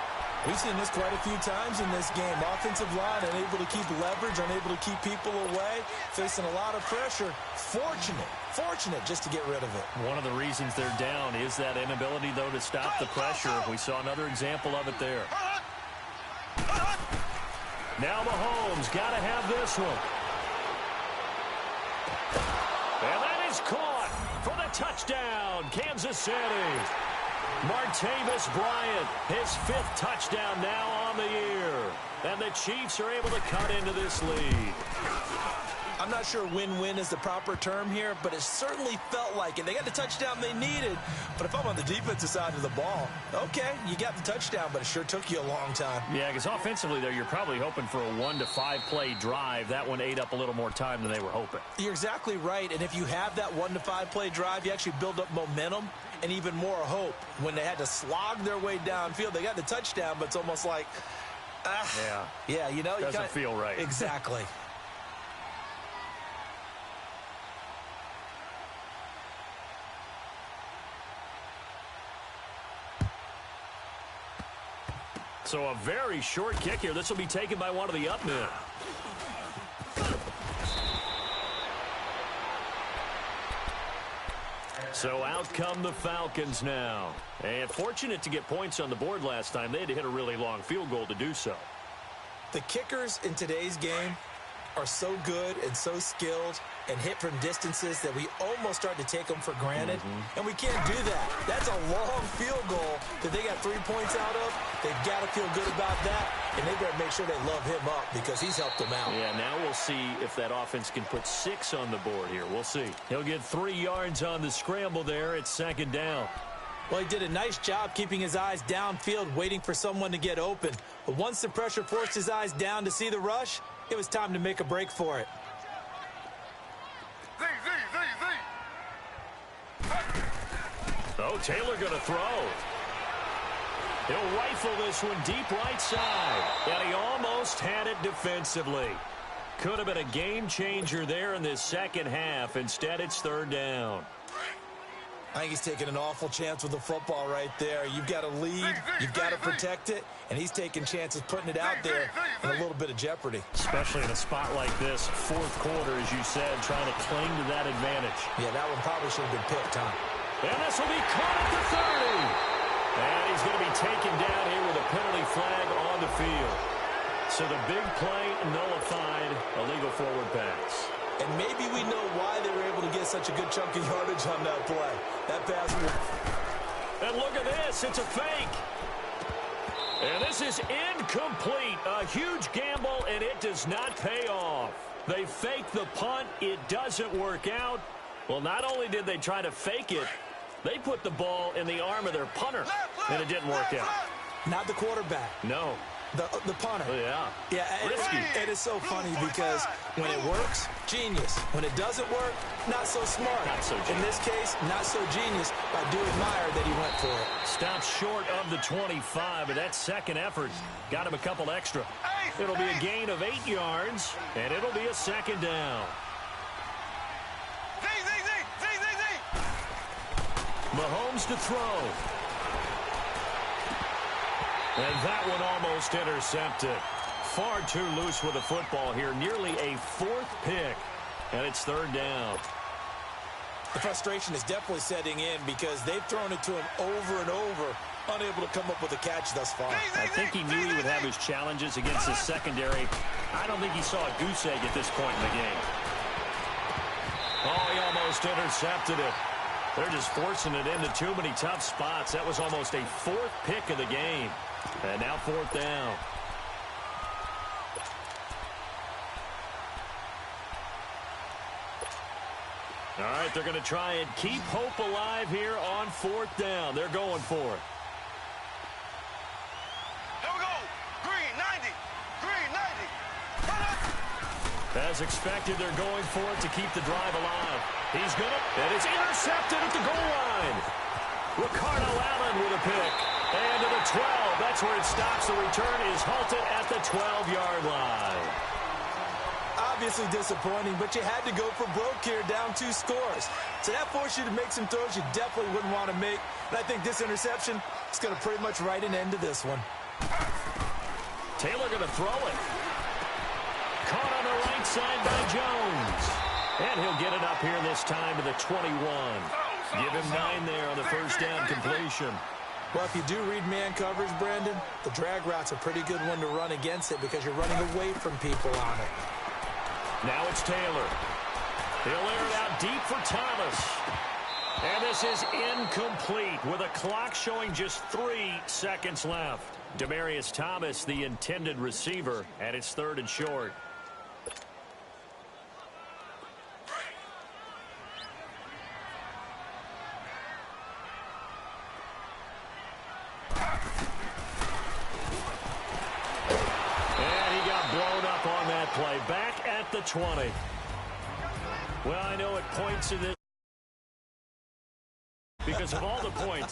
We've seen this quite a few times in this game. Offensive line unable to keep leverage, unable to keep people away, facing a lot of pressure. Fortunate just to get rid of it. One of the reasons they're down is that inability, though, to stop the pressure. We saw another example of it there. Now Mahomes got to have this one. And that is caught for the touchdown, Kansas City. Martavis Bryant, his 5th touchdown now on the year. And the Chiefs are able to cut into this lead. I'm not sure win-win is the proper term here, but it certainly felt like it. They got the touchdown they needed, but if I'm on the defensive side of the ball, okay, you got the touchdown, but it sure took you a long time. Yeah, because offensively, though, you're probably hoping for a 1 to 5 play drive. That one ate up a little more time than they were hoping. You're exactly right, and if you have that 1 to 5 play drive, you actually build up momentum and even more hope. When they had to slog their way downfield, they got the touchdown, but it's almost like, yeah, you know, doesn't feel right. Exactly. So a very short kick here. This will be taken by one of the up men. So out come the Falcons now. And fortunate to get points on the board last time. They had to hit a really long field goal to do so. The kickers in today's game are so good and so skilled and hit from distances that we almost start to take them for granted. And we can't do that. That's a long field goal that they got 3 points out of. They've got to feel good about that, and they better make sure they love him up because he's helped them out. Yeah, now we'll see if that offense can put 6 on the board here. We'll see. He'll get 3 yards on the scramble there. It's 2nd down. Well, he did a nice job keeping his eyes downfield, waiting for someone to get open. But once the pressure forced his eyes down to see the rush, it was time to make a break for it. Oh, Taylor going to throw. He'll rifle this one deep right side. And he almost had it defensively. Could have been a game changer there in this second half. Instead, it's 3rd down. I think he's taking an awful chance with the football right there. You've got to lead, you've got to protect it, and he's taking chances putting it out there in a little bit of jeopardy. Especially in a spot like this, 4th quarter, as you said, trying to cling to that advantage. Yeah, that one probably should have been picked, huh? And this will be caught at the 30. And he's going to be taken down here with a penalty flag on the field. So the big play nullified, illegal forward pass. And maybe we know why they were able to get such a good chunk of yardage on that play. That pass was... And look at this. It's a fake. And this is incomplete. A huge gamble, and it does not pay off. They fake the punt. It doesn't work out. Well, not only did they try to fake it, they put the ball in the arm of their punter, and it didn't work out. Not the quarterback. No. The punter. Oh, yeah. Yeah, Risky. it is so funny because when it works, genius. When it doesn't work, not so smart. Not so genius. In this case, not so genius. I do admire that he went for it. Stops short of the 25, but that second effort got him a couple extra. It'll be a gain of 8 yards, and it'll be a second down. Mahomes to throw. And that one almost intercepted. Far too loose with the football here. Nearly a 4th pick. And it's 3rd down. The frustration is definitely setting in because they've thrown it to him over and over, unable to come up with a catch thus far. I think he knew he would have his challenges against his secondary. I don't think he saw a goose egg at this point in the game. Oh, he almost intercepted it. They're just forcing it into too many tough spots. That was almost a 4th pick of the game. And now 4th down. All right, they're going to try and keep hope alive here on 4th down. They're going for it. Here we go. Green 90. Green 90. Run up. As expected, they're going for it to keep the drive alive. He's going to, and it's intercepted at the goal line. Ricardo Allen with a pick. And to the 12. That's where it stops. The return is halted at the 12-yard line. Obviously disappointing, but you had to go for broke here, down 2 scores. So that forced you to make some throws you definitely wouldn't want to make. And I think this interception is going to pretty much write an end to this one. Taylor going to throw it. Caught on the right side by Jones. And he'll get it up here this time to the 21. Give him 9 there on the first down completion. Well, if you do read man coverage, Brandon, the drag route's a pretty good one to run against it because you're running away from people on it. Now it's Taylor. He'll air it out deep for Thomas. And this is incomplete with a clock showing just 3 seconds left. Demaryius Thomas, the intended receiver, and it's 3rd and short. Play back at the 20. Well, I know it points to this because of all the points.